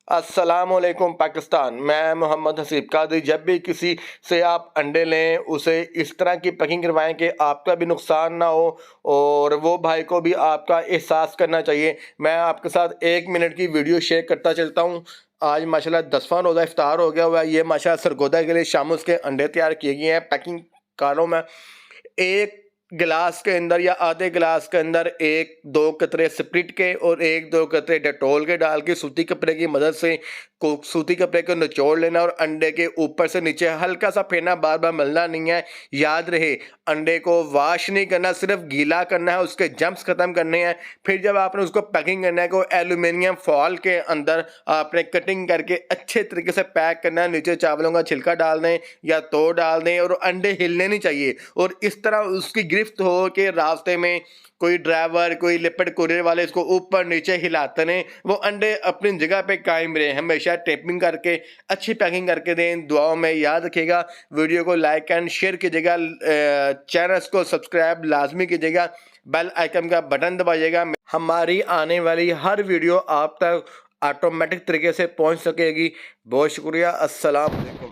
अस्सलामुअलैकुम पाकिस्तान। मैं मोहम्मद हसीब कादरी। जब भी किसी से आप अंडे लें उसे इस तरह की पैकिंग करवाएं कि आपका भी नुकसान ना हो और वो भाई को भी आपका एहसास करना चाहिए। मैं आपके साथ 1 मिनट की वीडियो शेयर करता चलता हूँ। आज माशाल्लाह 10वां रोज़ा इफ्तार हो गया हुआ है। ये माशाल्लाह सरगोदा के लिए शाम के अंडे तैयार किए गए हैं पैकिंग कारों में। एक गिलास के अंदर या आधे गिलास के अंदर 1-2 कतरे स्प्रिट के और 1-2 कतरे डेटॉल के डाल के सूती कपड़े की मदद से सूती कपड़े को निचोड़ लेना और अंडे के ऊपर से नीचे हल्का सा फेरना, बार बार मलना नहीं है। याद रहे, अंडे को वॉश नहीं करना, सिर्फ गीला करना है, उसके जम्प्स खत्म करने हैं। फिर जब आपने उसको पैकिंग करना है को एल्यूमिनियम फॉल के अंदर आपने कटिंग करके अच्छे तरीके से पैक करना है। नीचे चावलों का छिलका डाल दें या तो डाल दें और अंडे हिलने नहीं चाहिए। और इस तरह उसकी गिरफ्त हो कि रास्ते में कोई ड्राइवर, कोई लिपिड कुरियर वाले इसको ऊपर नीचे हिलाते रहें, वो अंडे अपनी जगह पे कायम रहे। हमेशा टेपिंग करके अच्छी पैकिंग करके दें। दुआओं में याद रखिएगा। वीडियो को लाइक एंड शेयर कीजिएगा, चैनल्स को सब्सक्राइब लाजमी कीजिएगा, बेल आइकन का बटन दबाइएगा। हमारी आने वाली हर वीडियो आप तक ऑटोमेटिक तरीके से पहुंच सकेगी। बहुत शुक्रिया। अस्सलाम वालेकुम।